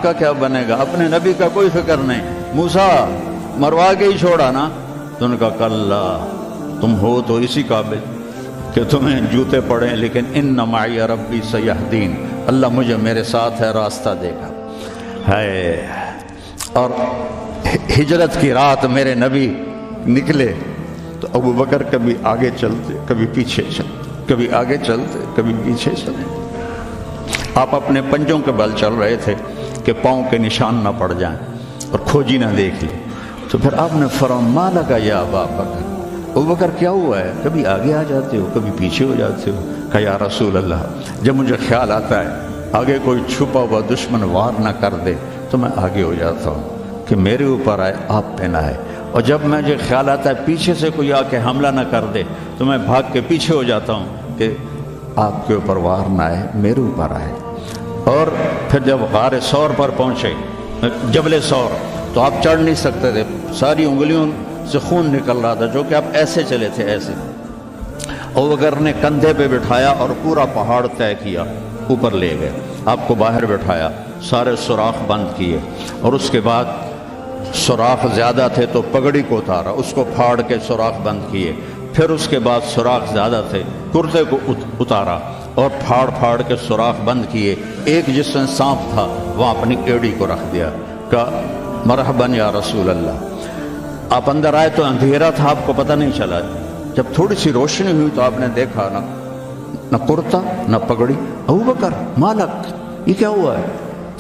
کا کیا بنے گا؟ اپنے نبی کا کوئی فکر نہیں. موسیٰ مروا کے ہی چھوڑا نا. تو ان کا کلا، تم ہو تو اسی قابل کہ تمہیں جوتے پڑیں، لیکن ان معی ربی سیہدین، اللہ مجھے میرے ساتھ ہے، راستہ دے گا. ہے اور ہجرت کی رات میرے نبی نکلے تو ابو بکر کبھی آگے چلتے کبھی پیچھے چلتے، کبھی آگے چلتے کبھی پیچھے چلتے. آپ اپنے پنجوں کے بل چل رہے تھے کہ پاؤں کے نشان نہ پڑ جائیں اور کھوجی نہ دیکھ لیں. تو پھر آپ نے فرمایا ما لگا یا ابا بکر، ابو بکر کیا ہوا ہے؟ کبھی آگے آ جاتے ہو کبھی پیچھے ہو جاتے ہو. کہا یا رسول اللہ، جب مجھے خیال آتا ہے آگے کوئی چھپا ہوا دشمن وار نہ کر دے تو میں آگے ہو جاتا ہوں کہ میرے اوپر آئے، آپ پہ نہ آئے. اور جب مجھے خیال آتا ہے پیچھے سے کوئی آ کے حملہ نہ کر دے تو میں بھاگ کے پیچھے ہو جاتا ہوں کہ آپ کے اوپر وار نہ آئے، میرے اوپر آئے. اور پھر جب غار ثور پر پہنچے، جبل ثور، تو آپ چڑھ نہیں سکتے تھے، ساری انگلیوں سے خون نکل رہا تھا، جو کہ آپ ایسے چلے تھے ایسے. ابو بکر نے کندھے پہ بٹھایا اور پورا پہاڑ طے کیا، اوپر لے گئے. آپ کو باہر بٹھایا، سارے سوراخ بند کیے، اور اس کے بعد سوراخ زیادہ تھے تو پگڑی کو اتارا، اس کو پھاڑ کے سوراخ بند کیے. پھر اس کے بعد سوراخ زیادہ تھے، کرتے کو اتارا اور پھاڑ پھاڑ کے سوراخ بند کیے. ایک جس میں سانپ تھا وہاں اپنی ایڑی کو رکھ دیا. کہا مرحباً یا رسول اللہ. آپ اندر آئے تو اندھیرا تھا، آپ کو پتہ نہیں چلا. جب تھوڑی سی روشنی ہوئی تو آپ نے دیکھا نہ کرتا نہ پگڑی. ابو بکر مالک، یہ کیا ہوا ہے؟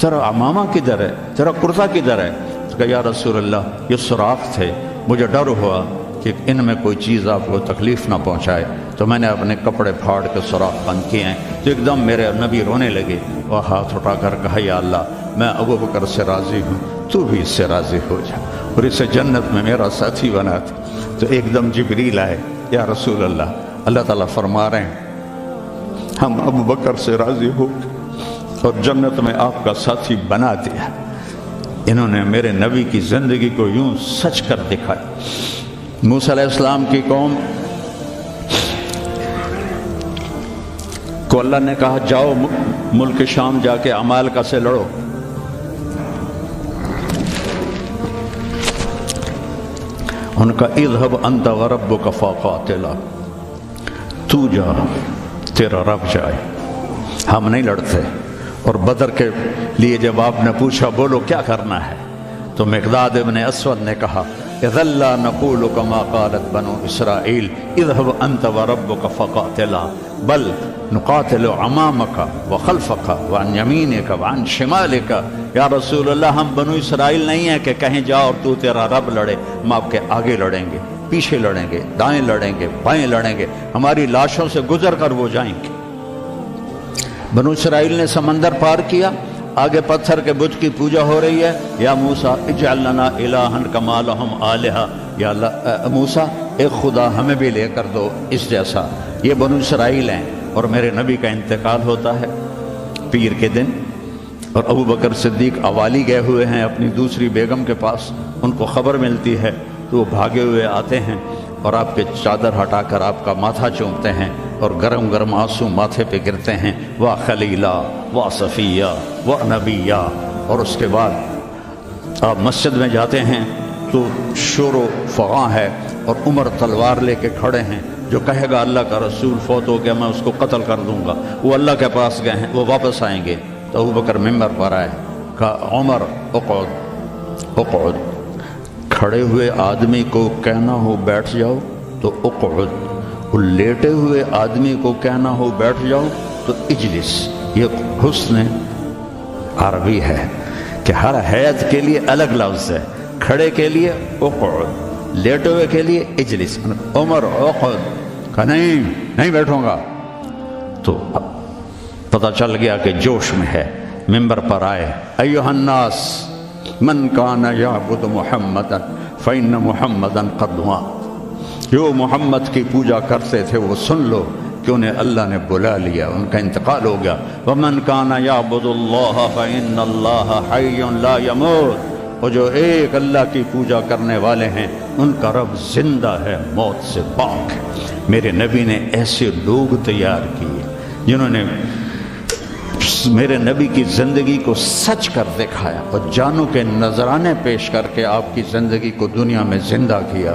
ذرا عمامہ کدھر ہے، ذرا کرتا کدھر ہے؟ تو کہا یا رسول اللہ یہ سوراخ تھے، مجھے ڈر ہوا کہ ان میں کوئی چیز آپ کو تکلیف نہ پہنچائے تو میں نے اپنے کپڑے پھاڑ کے سوراخ بند کیے ہیں. تو ایک دم میرے نبی رونے لگے اور ہاتھ اٹھا کر کہا یا اللہ میں ابو بکر سے راضی ہوں، تو بھی اس سے راضی ہو جا اور اسے جنت میں میرا ساتھی بنا تھا. تو ایک دم جبریل آئے، یا رسول اللہ، اللہ تعالیٰ فرما رہے ہیں ہم ابو بکر سے راضی ہو اور جنت میں آپ کا ساتھی بنا دیا. انہوں نے میرے نبی کی زندگی کو یوں سچ کر دکھایا. موسیٰ علیہ السلام کی قوم کو اللہ نے کہا جاؤ ملک شام جا کے عمالقہ سے لڑو. ان کا اذهب انت وربک فقاتلا، تو جا تیرا رب جائے، ہم نہیں لڑتے. اور بدر کے لیے جب آپ نے پوچھا بولو کیا کرنا ہے تو مقداد ابن اسود نے کہا اذا لا نقول كما قالت بنو اسرائیل اذهب انت وربك فقاتلا بل نقاتل امامك وخلفك وعن يمينك وعن شمالك. یا رسول اللہ ہم بنو اسرائیل نہیں ہیں کہ کہیں جا اور تو تیرا رب لڑے. ہم آپ کے آگے لڑیں گے، پیچھے لڑیں گے، دائیں لڑیں گے، بائیں لڑیں گے، ہماری لاشوں سے گزر کر وہ جائیں گے. بنو اسرائیل نے سمندر پار کیا، آگے پتھر کے بت کی پوجا ہو رہی ہے. یا موسیٰ اجعل لنا الہا کما لہم آلہہ، یا اللہ موسیٰ ایک خدا ہمیں بھی لے کر دو اس جیسا. یہ بنو اسرائیل ہیں اور میرے نبی کا انتقال ہوتا ہے پیر کے دن، اور ابو بکر صدیق اوالی گئے ہوئے ہیں اپنی دوسری بیگم کے پاس. ان کو خبر ملتی ہے تو وہ بھاگے ہوئے آتے ہیں اور آپ کے چادر ہٹا کر آپ کا ماتھا چومتے ہیں اور گرم گرم آنسو ماتھے پہ گرتے ہیں. وا خلیلا وا صفیہ وا نبیہ. اور اس کے بعد آپ مسجد میں جاتے ہیں تو شور و فغاں ہے اور عمر تلوار لے کے کھڑے ہیں. جو کہے گا اللہ کا رسول فوت ہو گیا میں اس کو قتل کر دوں گا، وہ اللہ کے پاس گئے ہیں، وہ واپس آئیں گے. تو ابو بکر ممبر پر آئے، کہا عمر اقعد اقعد. کھڑے ہوئے آدمی کو کہنا ہو بیٹھ جاؤ تو اقعد، اور لیٹے ہوئے آدمی کو کہنا ہو بیٹھ جاؤ تو اجلس. یہ حسن عربی ہے کہ ہر حیت کے لیے الگ لفظ ہے. کھڑے کے لیے اقعد، لیٹے ہوئے کے لیے اجلس. عمر اقعد، کہا نہیں بیٹھوں گا. تو پتہ چل گیا کہ جوش میں ہے. ممبر پر آئے، ایھا الناس من کان یعبد محمدا فإن محمدا قد مات. جو محمد کی پوجا کرتے تھے وہ سن لو کہ انہیں اللہ نے بلا لیا، ان کا انتقال ہو گیا. ومن کان یعبد اللہ فإن اللہ حی لا یموت. اور جو ایک اللہ کی پوجا کرنے والے ہیں ان کا رب زندہ ہے، موت سے پاک ہے. میرے نبی نے ایسے لوگ تیار کیے جنہوں نے میرے نبی کی زندگی کو سچ کر دکھایا اور جانوں کے نذرانے پیش کر کے آپ کی زندگی کو دنیا میں زندہ کیا۔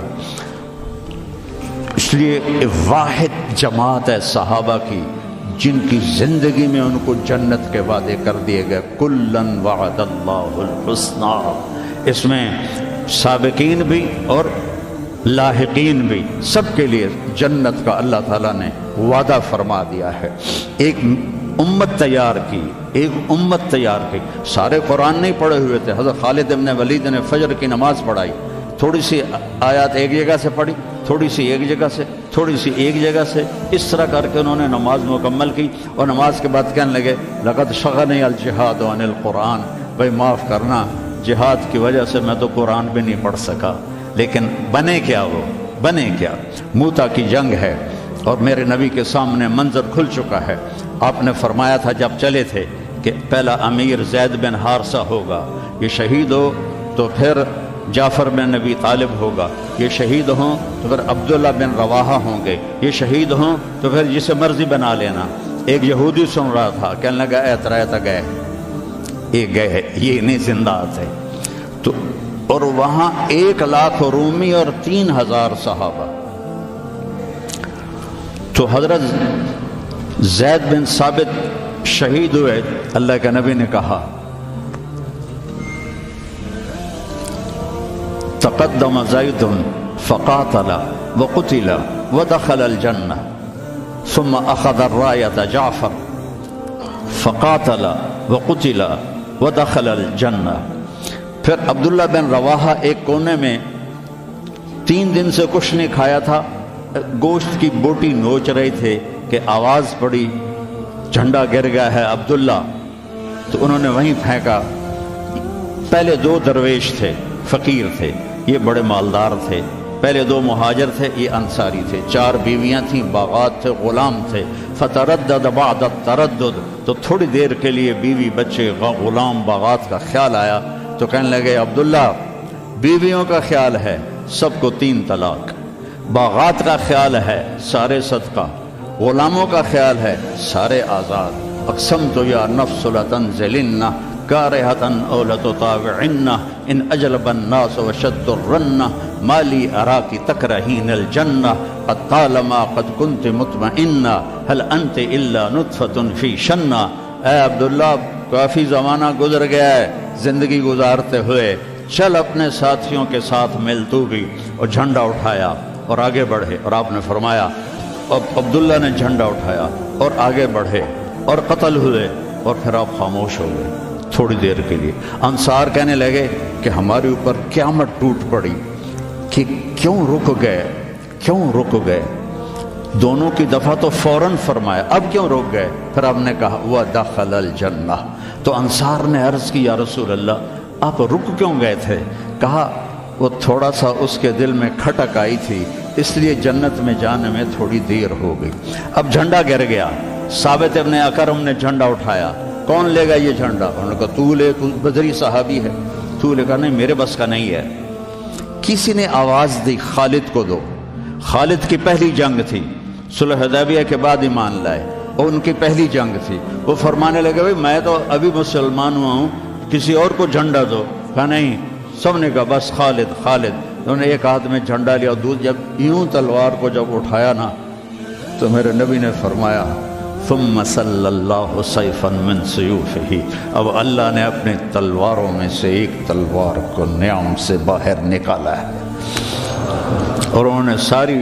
اس لیے واحد جماعت ہے صحابہ کی جن کی زندگی میں ان کو جنت کے وعدے کر دیے گئے، کلن وعد اللہ الحسنی۔ اس میں سابقین بھی اور لاحقین بھی، سب کے لیے جنت کا اللہ تعالیٰ نے وعدہ فرما دیا ہے۔ ایک امت تیار کی، ایک امت تیار کی۔ سارے قرآن نہیں پڑھے ہوئے تھے، حضرت خالد ابن ولید نے فجر کی نماز پڑھائی، تھوڑی سی آیات ایک جگہ سے پڑھی، تھوڑی سی ایک جگہ سے، تھوڑی سی ایک جگہ سے، اس طرح کر کے انہوں نے نماز مکمل کی، اور نماز کے بعد کہنے لگے لقد شغلنی الجہاد عن القرآن، بھائی معاف کرنا، جہاد کی وجہ سے میں تو قرآن بھی نہیں پڑھ سکا۔ لیکن بنے کیا، وہ بنے کیا؟ موتا کی جنگ ہے اور میرے نبی کے سامنے منظر کھل چکا ہے۔ آپ نے فرمایا تھا جب چلے تھے کہ پہلا امیر زید بن حارثہ ہوگا، یہ شہید ہو تو پھر جعفر بن نبی طالب ہوگا، یہ شہید ہوں تو پھر عبداللہ بن رواحہ ہوں گے، یہ شہید ہوں تو پھر جسے مرضی بنا لینا۔ ایک یہودی سن رہا تھا، کہنے لگا اعتراض گئے، یہ گئے، یہ نہیں زندہ تھے۔ تو اور وہاں 1,00,000 رومی اور 3,000 صحابہ۔ تو حضرت زید بن ثابت شہید ہوئے، اللہ کے نبی نے کہا تقدم زید فقاتل وقتل ودخل الجنہ ثم اخذ الرایۃ جعفر فقاتل وقتل ودخل الجنہ۔ پھر عبداللہ بن رواحہ ایک کونے میں 3 دن سے کچھ نہیں کھایا تھا، گوشت کی بوٹی نوچ رہے تھے کہ آواز پڑی جھنڈا گر گیا ہے عبداللہ، تو انہوں نے وہیں پھینکا۔ پہلے 2 درویش تھے، فقیر تھے، یہ بڑے مالدار تھے۔ پہلے 2 مہاجر تھے، یہ انصاری تھے۔ 4 بیویاں تھیں، باغات تھے، غلام تھے۔ فتردد بعد التردد، تو تھوڑی دیر کے لیے بیوی بچے غلام باغات کا خیال آیا، تو کہنے لگے عبداللہ بیویوں کا خیال ہے سب کو 3 طلاق، باغات کا خیال ہے سارے صدقہ، غلاموں کا خیال ہے سارے آزاد۔ اقسمت یا نفس لتنزلن کارہتن او لتطاوعن ان اجلب الناس وشد الرن ما لی اراکی تکرہین الجنہ قد طالما قد کنت مطمئنہ هل انت الا نطفة فی شنہ۔ اے عبداللہ کافی زمانہ گزر گیا ہے زندگی گزارتے ہوئے، چل اپنے ساتھیوں کے ساتھ مل تو بھی۔ اور جھنڈا اٹھایا اور آگے بڑھے، اور آپ نے فرمایا، اب عبداللہ نے جھنڈا اٹھایا اور آگے بڑھے اور قتل ہوئے، اور پھر آپ خاموش ہو گئے تھوڑی دیر کے لیے۔ انصار کہنے لگے کہ ہمارے اوپر قیامت ٹوٹ پڑی کہ کیوں رک گئے، کیوں رک گئے؟ دونوں کی دفعہ تو فوراً فرمایا، اب کیوں رک گئے؟ پھر آپ نے کہا وَدَخَلَ الْجَنَّةَ۔ تو انصار نے عرض کی یا رسول اللہ آپ رک کیوں گئے تھے؟ کہا وہ تھوڑا سا اس کے دل میں کھٹک آئی تھی، اس لیے جنت میں جانے میں تھوڑی دیر ہو گئی۔ اب جھنڈا گر گیا، ثابت ابن اکرم نے جھنڈا اٹھایا، کون لے گا یہ جھنڈا؟ انہوں نے کہا تو لے، تو بدری صحابی ہے، تو لے۔ کہا نہیں میرے بس کا نہیں ہے۔ کسی نے آواز دی خالد کو دو۔ خالد کی پہلی جنگ تھی، صلح حدیبیہ کے بعد ایمان لائے، اور ان کی پہلی جنگ تھی۔ وہ فرمانے لگے بھائی میں تو ابھی مسلمان ہوا ہوں، کسی اور کو جھنڈا دو۔ کہا نہیں، سب نے کہا بس خالد خالد۔ انہوں نے ایک ہاتھ میں جھنڈا لیا، جب یوں تلوار کو جب اٹھایا نا تو میرے نبی نے فرمایا ثم صلی اللہ سیفا من سیوفہ، اب اللہ نے اپنے تلواروں میں سے ایک تلوار کو نیام سے باہر نکالا ہے، اور انہوں نے ساری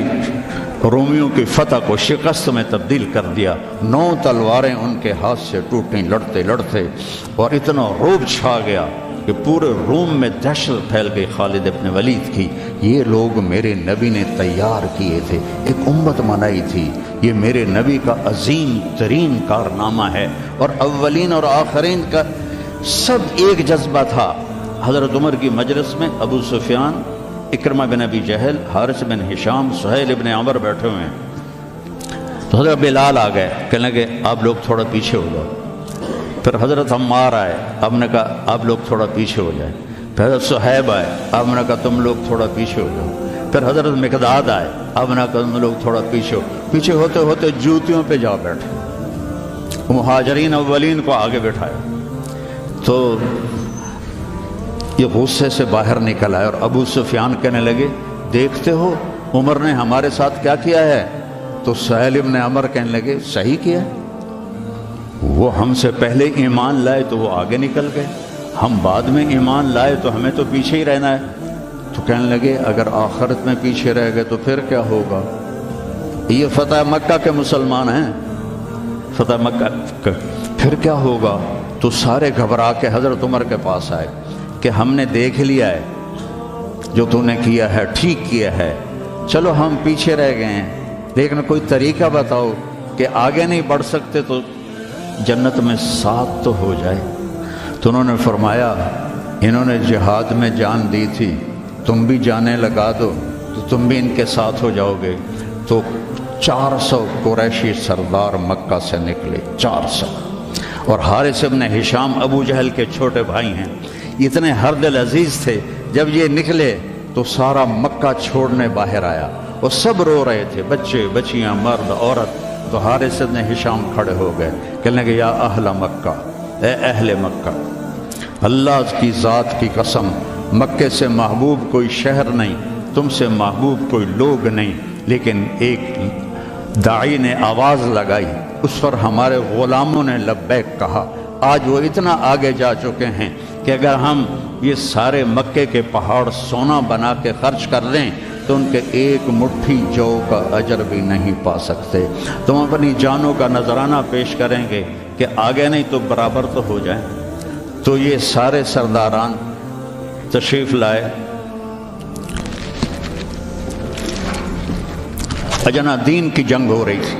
رومیوں کی فتح کو شکست میں تبدیل کر دیا۔ 9 تلواریں ان کے ہاتھ سے ٹوٹیں لڑتے لڑتے، اور اتنا روب چھا گیا کہ پورے روم میں دہشت پھیل گئی خالد ابن ولید کی۔ یہ لوگ میرے نبی نے تیار کیے تھے، ایک امت بنائی تھی، یہ میرے نبی کا عظیم ترین کارنامہ ہے، اور اولین اور آخرین کا سب ایک جذبہ تھا۔ حضرت عمر کی مجلس میں ابو سفیان، اکرمہ بن ابی جہل، حارث بن ہشام، سہیل ابن عمر بیٹھے ہوئے ہیں، تو حضرت بلال آ گئے، کہنے لگے آپ لوگ تھوڑا پیچھے ہو جاؤ۔ پھر حضرت عمار آئے، آپ نے کہا آپ لوگ تھوڑا پیچھے ہو جائیں۔ پھر حضرت صہیب آئے، آپ نے کہا تم لوگ تھوڑا پیچھے ہو جاؤ۔ پھر حضرت مقداد آئے، آپ نے کہا تم لوگ تھوڑا پیچھے ہو۔ پیچھے ہوتے ہوتے جوتیوں پہ جا بیٹھے، مہاجرین اولین کو آگے بٹھایا تو یہ غصے سے باہر نکل آئے اور ابو سفیان کہنے لگے دیکھتے ہو عمر نے ہمارے ساتھ کیا کیا ہے؟ تو سہیل ابن عمر کہنے لگے صحیح کیا، وہ ہم سے پہلے ایمان لائے تو وہ آگے نکل گئے، ہم بعد میں ایمان لائے تو ہمیں تو پیچھے ہی رہنا ہے۔ تو کہنے لگے اگر آخرت میں پیچھے رہ گئے تو پھر کیا ہوگا؟ یہ فتح مکہ کے مسلمان ہیں، فتح مکہ کا پھر کیا ہوگا؟ تو سارے گھبرا کے حضرت عمر کے پاس آئے کہ ہم نے دیکھ لیا ہے جو تو نے کیا ہے ٹھیک کیا ہے، چلو ہم پیچھے رہ گئے ہیں لیکن کوئی طریقہ بتاؤ کہ آگے نہیں بڑھ سکتے تو جنت میں ساتھ تو ہو جائے۔ تو انہوں نے فرمایا انہوں نے جہاد میں جان دی تھی، تم بھی جانے لگا دو تو تم بھی ان کے ساتھ ہو جاؤ گے۔ تو 400 قریشی سردار مکہ سے نکلے، 400، اور حارث ابن ہشام ابو جہل کے چھوٹے بھائی ہیں، اتنے ہر دل عزیز تھے۔ جب یہ نکلے تو سارا مکہ چھوڑنے باہر آیا، وہ سب رو رہے تھے، بچے بچیاں مرد عورت۔ تو حارث ابن ہشام کھڑے ہو گئے، کہنے لگے یا اہل مکہ، اے اہل مکہ، اللہ کی ذات کی قسم مکے سے محبوب کوئی شہر نہیں، تم سے محبوب کوئی لوگ نہیں، لیکن ایک داعی نے آواز لگائی، اس پر ہمارے غلاموں نے لبیک کہا۔ آج وہ اتنا آگے جا چکے ہیں کہ اگر ہم یہ سارے مکے کے پہاڑ سونا بنا کے خرچ کر دیں تو ان کے ایک مٹھی جو کا اجر بھی نہیں پا سکتے۔ تم اپنی جانوں کا نذرانہ پیش کریں گے کہ آگے نہیں تو برابر تو ہو جائیں۔ تو یہ سارے سرداران تشریف لائے، اجنا دین کی جنگ ہو رہی تھی،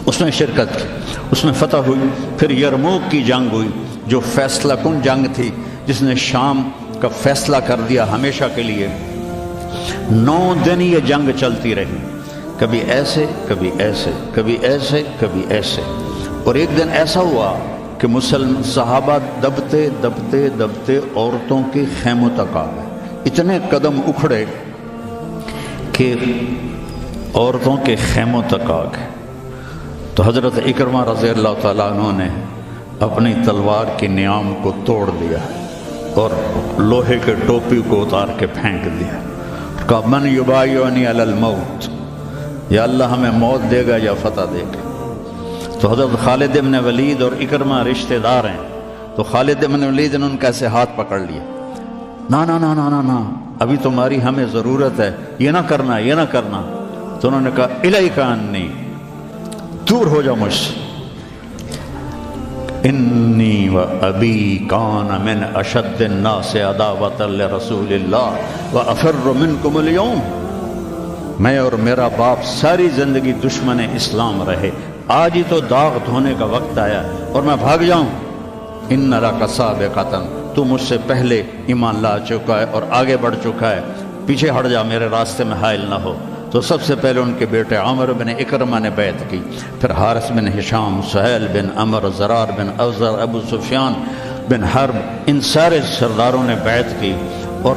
اس میں شرکت کی، اس میں فتح ہوئی۔ پھر یرموک کی جنگ ہوئی جو فیصلہ کن جنگ تھی، جس نے شام کا فیصلہ کر دیا ہمیشہ کے لیے۔ 9 دن یہ جنگ چلتی رہی، کبھی ایسے کبھی ایسے کبھی ایسے کبھی ایسے، اور ایک دن ایسا ہوا کہ مسلمان صحابہ دبتے دبتے دبتے عورتوں کے خیموں تک آ گئے، اتنے قدم اکھڑے کہ عورتوں کے خیموں تک آ گئے۔ تو حضرت اکرمہ رضی اللہ تعالیٰ عنہ نے اپنی تلوار کی نیام کو توڑ دیا اور لوہے کے ٹوپی کو اتار کے پھینک دیا، کہا من یبایعنی علی الموت، یا اللہ ہمیں موت دے گا یا فتح دے گا۔ تو حضرت خالد بن ولید اور اکرمہ رشتہ دار ہیں، تو خالد بن ولید نے ان کا ایسے ہاتھ پکڑ لیا، نا نا نا نا نا نا، ابھی تمہاری ہمیں ضرورت ہے، یہ نہ کرنا یہ نہ کرنا۔ تو انہوں نے کہا الیک عنی، دور ہو جا مجھ سے، انی و ابی کان من اشد الناس عداوۃ لرسول اللہ و افر منکم اليوم، میں اور میرا باپ ساری زندگی دشمن اسلام رہے، آج ہی تو داغ دھونے کا وقت آیا اور میں بھاگ جاؤں۔ ان لک سابقۃ، تو مجھ سے پہلے ایمان لا چکا ہے اور آگے بڑھ چکا ہے، پیچھے ہٹ جا، میرے راستے میں حائل نہ ہو۔ تو سب سے پہلے ان کے بیٹے عامر بن اکرمہ نے بیعت کی، پھر حارث بن ہشام، سہیل بن عمر، زرار بن اوزر، ابو سفیان بن حرب، ان سارے سرداروں نے بیعت کی، اور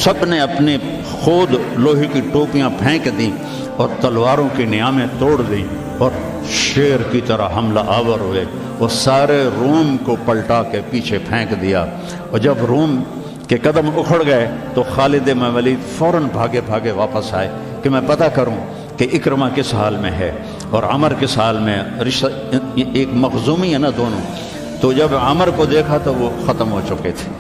سب نے اپنے خود لوہے کی ٹوپیاں پھینک دیں اور تلواروں کی نیامیں توڑ دیں اور شیر کی طرح حملہ آور ہوئے، وہ سارے روم کو پلٹا کے پیچھے پھینک دیا۔ اور جب روم کے قدم اکھڑ گئے تو خالد بن ولید فوراً بھاگے بھاگے واپس آئے کہ میں پتہ کروں کہ اکرمہ کس حال میں ہے اور عمر کس حال میں، ایک مخزومی ہے نا دونوں۔ تو جب عمر کو دیکھا تو وہ ختم ہو چکے تھے،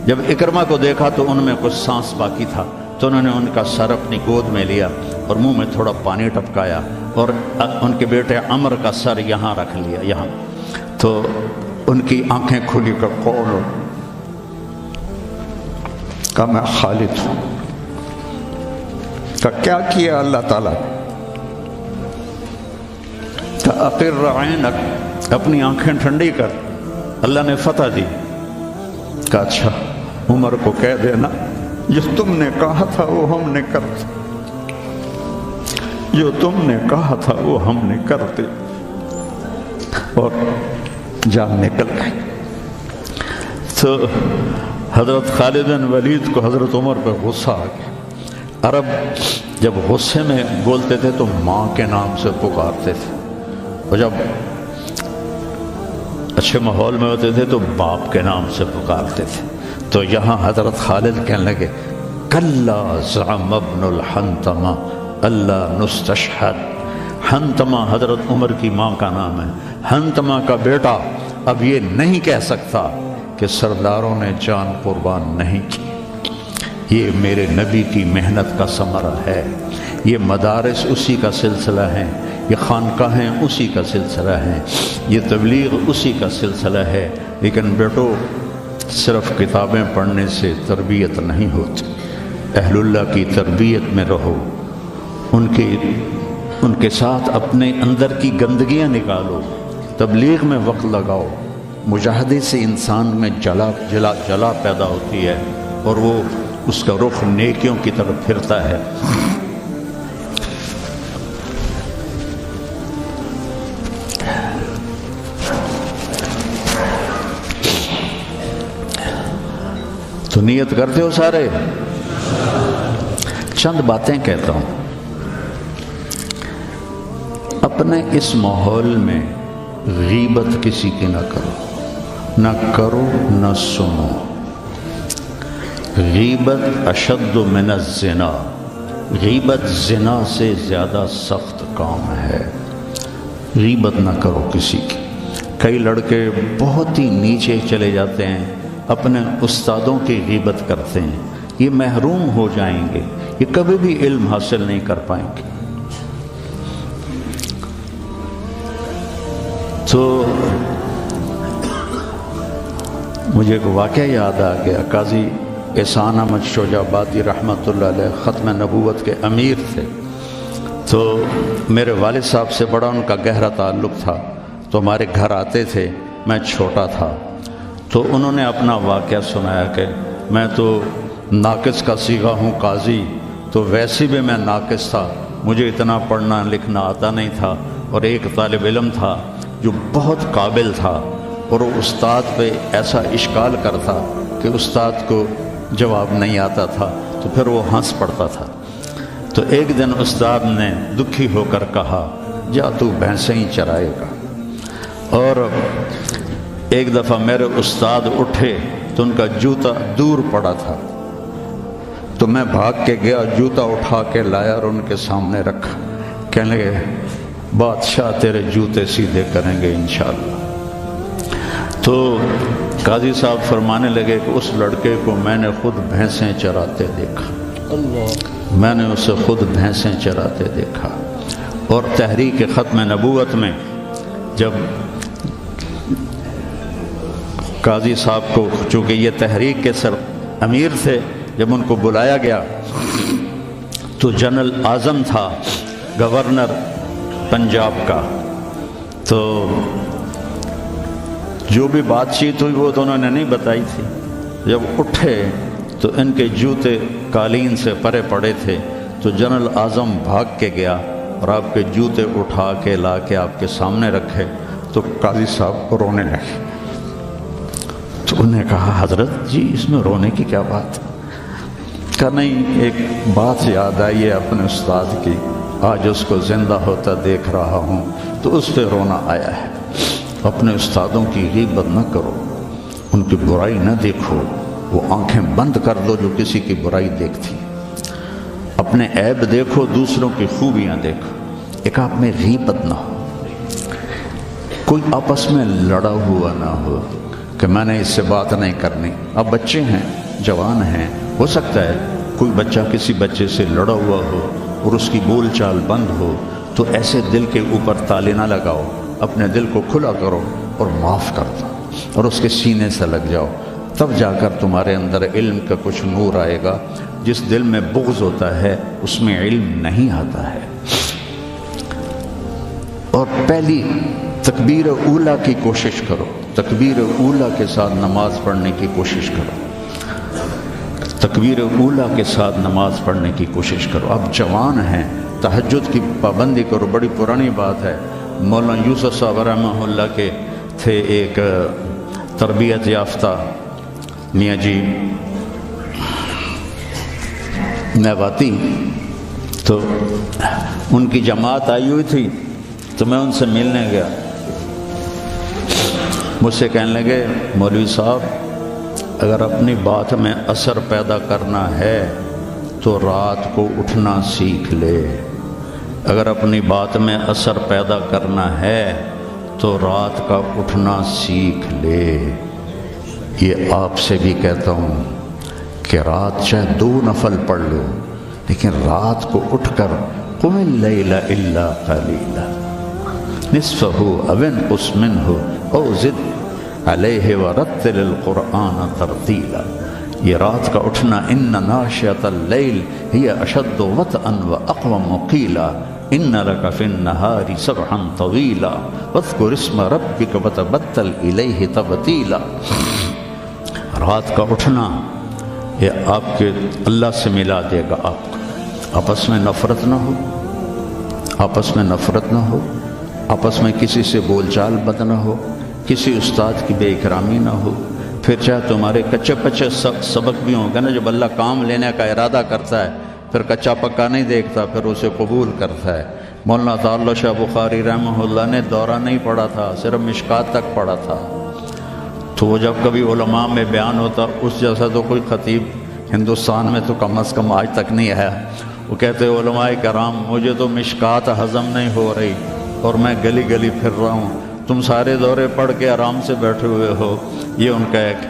جب اکرمہ کو دیکھا تو ان میں کچھ سانس باقی تھا، تو انہوں نے ان کا سر اپنی گود میں لیا اور منہ میں تھوڑا پانی ٹپکایا اور ان کے بیٹے عمر کا سر یہاں رکھ لیا، یہاں۔ تو ان کی آنکھیں کھلی کر قول کہ میں خالد ہوں، کہ کیا کیا اللہ تعالیٰ، کہ اقر عینک، اپنی آنکھیں ٹھنڈی کر، اللہ نے فتح دی۔ کہ اچھا عمر کو کہہ دینا جو تم نے کہا تھا وہ ہم نے کر دیا، جو تم نے کہا تھا وہ ہم نے کر دیا، اور جان نکل گئی۔ تو حضرت خالد بن ولید کو حضرت عمر پہ غصہ آ گیا۔ عرب جب غصے میں بولتے تھے تو ماں کے نام سے پکارتے تھے، اور جب اچھے ماحول میں ہوتے تھے تو باپ کے نام سے پکارتے تھے. تو یہاں حضرت خالد کہنے لگے کلا زعم ابن الحنتمہ اللہ نستشہد. حنتمہ حضرت عمر کی ماں کا نام ہے. حنتمہ کا بیٹا اب یہ نہیں کہہ سکتا کہ سرداروں نے جان قربان نہیں کی. یہ میرے نبی کی محنت کا ثمرہ ہے. یہ مدارس اسی کا سلسلہ ہیں, یہ خانقاہیں اسی کا سلسلہ ہیں, یہ تبلیغ اسی کا سلسلہ ہے. لیکن بیٹو صرف کتابیں پڑھنے سے تربیت نہیں ہوتی. اہل اللہ کی تربیت میں رہو, ان کے ساتھ اپنے اندر کی گندگیاں نکالو, تبلیغ میں وقت لگاؤ. مجاہدے سے انسان میں جلا پیدا ہوتی ہے اور وہ اس کا رخ نیکیوں کی طرف پھرتا ہے. تو نیت کرتے ہو سارے؟ چند باتیں کہتا ہوں. اپنے اس ماحول میں غیبت کسی کی نہ کرو نہ سنو. غیبت اشد من الزنا, غیبت زنا سے زیادہ سخت کام ہے. غیبت نہ کرو کسی کی. کئی لڑکے بہت ہی نیچے چلے جاتے ہیں, اپنے استادوں کی غیبت کرتے ہیں. یہ محروم ہو جائیں گے, یہ کبھی بھی علم حاصل نہیں کر پائیں گے. تو مجھے ایک واقعہ یاد آ گیا. قاضی احسان احمد شوجہ آبادی رحمۃ اللہ علیہ ختم نبوت کے امیر تھے. تو میرے والد صاحب سے بڑا ان کا گہرا تعلق تھا. تو ہمارے گھر آتے تھے, میں چھوٹا تھا. تو انہوں نے اپنا واقعہ سنایا کہ میں تو ناقص کا صیغہ ہوں قاضی, تو ویسے بھی میں ناقص تھا, مجھے اتنا پڑھنا لکھنا آتا نہیں تھا. اور ایک طالب علم تھا جو بہت قابل تھا, اور وہ استاد پہ ایسا اشکال کرتا کہ استاد کو جواب نہیں آتا تھا, تو پھر وہ ہنس پڑتا تھا. تو ایک دن استاد نے دکھی ہو کر کہا جا تو بھینسیں ہی چرائے گا. اور ایک دفعہ میرے استاد اٹھے تو ان کا جوتا دور پڑا تھا. تو میں بھاگ کے گیا, جوتا اٹھا کے لایا اور ان کے سامنے رکھا. کہنے لگے بادشاہ تیرے جوتے سیدھے کریں گے انشاءاللہ. تو قاضی صاحب فرمانے لگے کہ اس لڑکے کو میں نے خود بھینسیں چراتے دیکھا, میں نے اسے خود بھینسیں چراتے دیکھا. اور تحریک ختم نبوت میں جب قاضی صاحب کو, چونکہ یہ تحریک کے سر امیر تھے, جب ان کو بلایا گیا تو جنرل اعظم تھا گورنر پنجاب کا. تو جو بھی بات چیت ہوئی وہ تو انہوں نے نہیں بتائی تھی. جب اٹھے تو ان کے جوتے قالین سے پرے پڑے تھے. تو جنرل اعظم بھاگ کے گیا اور آپ کے جوتے اٹھا کے لا کے آپ کے سامنے رکھے. تو قاضی صاحب کو رونے لگے. تو انہوں نے کہا حضرت جی اس میں رونے کی کیا بات؟ کہا نہیں, ایک بات یاد آئی ہے اپنے استاد کی, آج اس کو زندہ ہوتا دیکھ رہا ہوں تو اس پہ رونا آیا ہے. اپنے استادوں کی غیبت نہ کرو, ان کی برائی نہ دیکھو, وہ آنکھیں بند کر دو جو کسی کی برائی دیکھتی. اپنے عیب دیکھو, دوسروں کی خوبیاں دیکھو. ایک آپ میں غیبت نہ ہو, کوئی آپس میں لڑا ہوا نہ ہو کہ میں نے اس سے بات نہیں کرنی. اب بچے ہیں, جوان ہیں, ہو سکتا ہے کوئی بچہ کسی بچے سے لڑا ہوا ہو اور اس کی بول چال بند ہو, تو ایسے دل کے اوپر تالے نہ لگاؤ. اپنے دل کو کھلا کرو اور معاف کر دو اور اس کے سینے سے لگ جاؤ. تب جا کر تمہارے اندر علم کا کچھ نور آئے گا. جس دل میں بغض ہوتا ہے اس میں علم نہیں آتا ہے. اور پہلی تکبیر اولیٰ کی کوشش کرو, تکبیر اولیٰ کے ساتھ نماز پڑھنے کی کوشش کرو, تکبیر اولیٰ کے ساتھ نماز پڑھنے کی کوشش کرو. اب جوان ہیں, تہجد کی پابندی کرو. بڑی پرانی بات ہے, مولانا یوسف صاحب رحمہ اللہ کے تھے ایک تربیت یافتہ میاں جی نیواتی. تو ان کی جماعت آئی ہوئی تھی, تو میں ان سے ملنے گیا. مجھ سے کہنے لگے مولوی صاحب اگر اپنی بات میں اثر پیدا کرنا ہے تو رات کو اٹھنا سیکھ لے، اگر اپنی بات میں اثر پیدا کرنا ہے تو رات کا اٹھنا سیکھ لے۔ یہ آپ سے بھی کہتا ہوں کہ رات چاہے 2 نفل پڑھ لو لیکن رات کو اٹھ کر قم اللیل الا قلیلا نصفہ او انقص منہ او زد علیہ ورتل القرآن ترتیلا۔ یہ رات کا اٹھنا ان ناشئۃ اللیل ہی اشد وطئا واقوم قیلا ان لک فی النہار سبحا طویلا واذکر اسم ربک وتبتل الیہ تبتیلا۔ رات کا اٹھنا یہ آپ کے اللہ سے ملا دے گا آپ کو۔ آپس میں نفرت نہ ہو، آپس میں نفرت نہ ہو، آپس میں کسی سے بول چال بد نہ ہو، کسی استاد کی بے اکرامی نہ ہو۔ پھر چاہے تمہارے کچے پچے سبق بھی ہوں گے نا، جب اللہ کام لینے کا ارادہ کرتا ہے پھر کچا پکا نہیں دیکھتا، پھر اسے قبول کرتا ہے۔ مولانا تعالی شاہ بخاری رحمہ اللہ نے دورہ نہیں پڑھا تھا، صرف مشکات تک پڑھا تھا، تو وہ جب کبھی علماء میں بیان ہوتا اس جیسا تو کوئی خطیب ہندوستان میں تو کم از کم آج تک نہیں آیا۔ وہ کہتے علماء کرام مجھے تو مشکات ہضم نہیں ہو رہی اور میں گلی گلی پھر رہا ہوں، تم سارے دورے پڑھ کے آرام سے بیٹھے ہوئے ہو۔ یہ ان کا ایک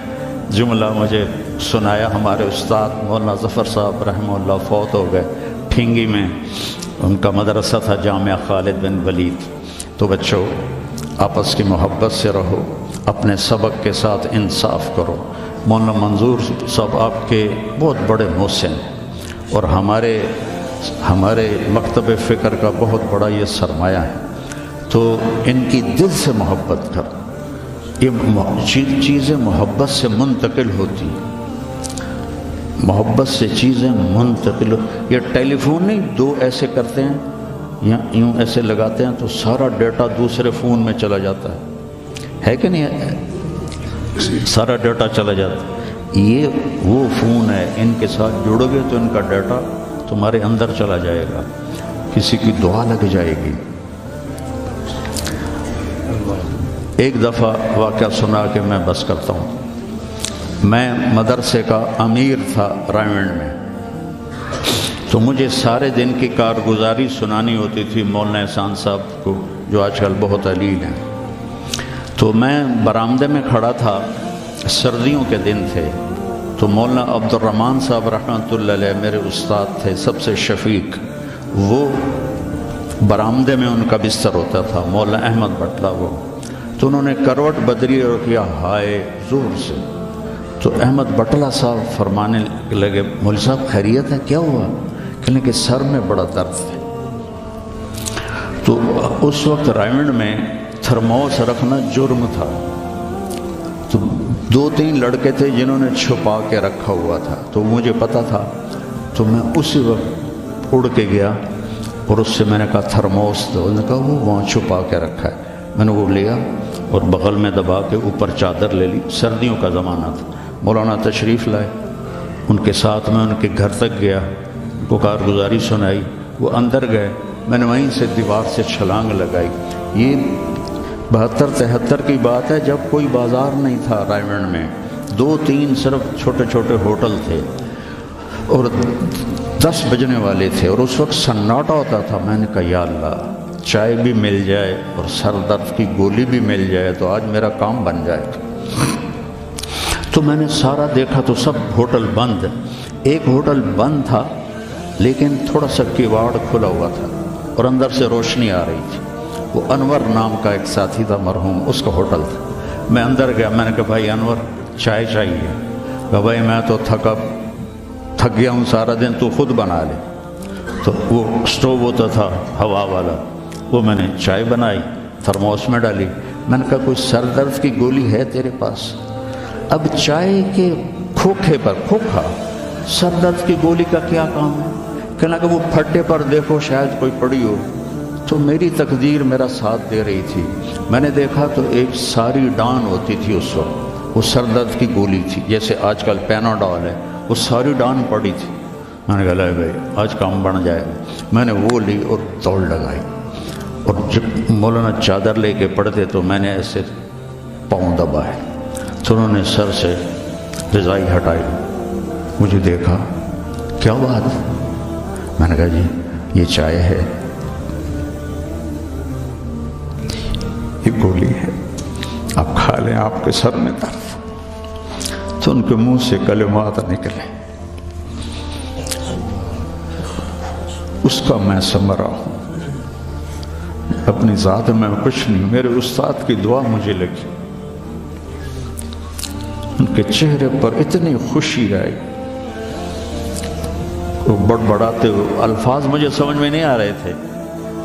جملہ مجھے سنایا ہمارے استاد مولانا ظفر صاحب رحمہ اللہ، فوت ہو گئے۔ ٹھینگی میں ان کا مدرسہ تھا جامعہ خالد بن ولید۔ تو بچوں آپس کی محبت سے رہو، اپنے سبق کے ساتھ انصاف کرو۔ مولانا منظور صاحب آپ کے بہت بڑے محسن ہیں اور ہمارے مکتب فکر کا بہت بڑا یہ سرمایہ ہے، تو ان کی دل سے محبت کر۔ یہ چیزیں محبت سے منتقل ہوتی، محبت سے چیزیں منتقل یہ ٹیلی فون نہیں، 2 ایسے کرتے ہیں یا یوں ایسے لگاتے ہیں تو سارا ڈیٹا دوسرے فون میں چلا جاتا ہے کہ نہیں ہے؟ سارا ڈیٹا چلا جاتا ہے۔ یہ وہ فون ہے، ان کے ساتھ جڑو گے تو ان کا ڈیٹا تمہارے اندر چلا جائے گا، کسی کی دعا لگ جائے گی۔ ایک دفعہ واقعہ سنا کہ میں بس کرتا ہوں۔ میں مدرسے کا امیر تھا رائمنڈ میں، تو مجھے سارے دن کی کارگزاری سنانی ہوتی تھی مولانا احسان صاحب کو، جو آج کل بہت علیل ہیں۔ تو میں برآمدے میں کھڑا تھا، سردیوں کے دن تھے، تو مولانا عبد الرحمن صاحب رحمۃ اللہ علیہ میرے استاد تھے، سب سے شفیق، وہ برآمدے میں ان کا بستر ہوتا تھا، مولانا احمد بٹلہ وہ، تو انہوں نے کروٹ بدلی اور کیا ہائے زور سے، تو احمد بٹلہ صاحب فرمانے لگے مولوی صاحب خیریت ہے، کیا ہوا؟ کہنے کہ سر میں بڑا درد ہے۔ تو اس وقت رائمنڈ میں تھرموس رکھنا جرم تھا، تو 2-3 لڑکے تھے جنہوں نے چھپا کے رکھا ہوا تھا، تو مجھے پتا تھا، تو میں اسی وقت اڑ کے گیا اور اس سے میں نے کہا تھرموس دو، انہوں نے کہا وہ وہاں چھپا کے رکھا ہے۔ میں نے وہ لیا اور بغل میں دبا کے اوپر چادر لے لی، سردیوں کا زمانہ تھا۔ مولانا تشریف لائے، ان کے ساتھ میں ان کے گھر تک گیا، ان کو کارگزاری سنائی، وہ اندر گئے، میں نے وہیں سے دیوار سے چھلانگ لگائی۔ یہ 72-73 کی بات ہے، جب کوئی بازار نہیں تھا رائمنڈ میں، 2-3 صرف چھوٹے چھوٹے ہوٹل تھے اور 10 بجنے والے تھے اور اس وقت سناٹا ہوتا تھا۔ میں نے کہا یا اللہ چائے بھی مل جائے اور سر درد کی گولی بھی مل جائے تو آج میرا کام بن جائے۔ تو میں نے سارا دیکھا تو سب ہوٹل بند، ایک ہوٹل بند تھا لیکن تھوڑا سا کیواڑ کھلا ہوا تھا اور اندر سے روشنی آ رہی تھی، وہ انور نام کا ایک ساتھی تھا مرحوم، اس کا ہوٹل تھا۔ میں اندر گیا، میں نے کہا بھائی انور چائے چاہیے؟ کہا بھائی میں تو تھک گیا ہوں سارا دن، تو خود بنا لے۔ تو وہ سٹوو ہوتا تھا ہوا والا، وہ میں نے چائے بنائی، تھرموس میں ڈالی۔ میں نے کہا کوئی سر درد کی گولی ہے تیرے پاس؟ اب چائے کے کھوکھے پر کھوکھا، سر درد کی گولی کا کیا کام ہے؟ کہنا کہ وہ پھٹے پر دیکھو شاید کوئی پڑی ہو۔ تو میری تقدیر میرا ساتھ دے رہی تھی، میں نے دیکھا تو ایک ساری ڈان ہوتی تھی اس وقت، وہ سر درد کی گولی تھی جیسے آج کل پیناڈول ہے، وہ ساری ڈان پڑی تھی۔ میں نے کہا لے بھائی آج کام بن جائے گا۔ میں نے وہ لی اور دوڑ لگائی، اور جب مولانا چادر لے کے پڑھتے تو میں نے ایسے پاؤں دبائے تو انہوں نے سر سے رضائی ہٹائی، مجھے دیکھا، کیا بات؟ میں نے کہا جی یہ چائے ہے، یہ گولی ہے، آپ کھا لیں، آپ کے سر میں درد۔ تو ان کے منہ سے کلمات نکلے، اس کا میں ثمرہ ہوں، اپنی ذات میں کچھ نہیں، میرے استاد کی دعا مجھے لگی۔ ان کے چہرے پر اتنی خوشی آئی، وہ بڑبڑاتے ہوئے، الفاظ مجھے سمجھ میں نہیں آ رہے تھے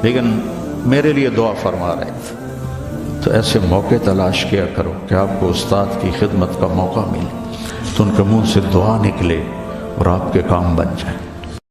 لیکن میرے لیے دعا فرما رہے تھے۔ تو ایسے موقع تلاش کیا کرو کہ آپ کو استاد کی خدمت کا موقع ملے تو ان کے منہ سے دعا نکلے اور آپ کے کام بن جائیں۔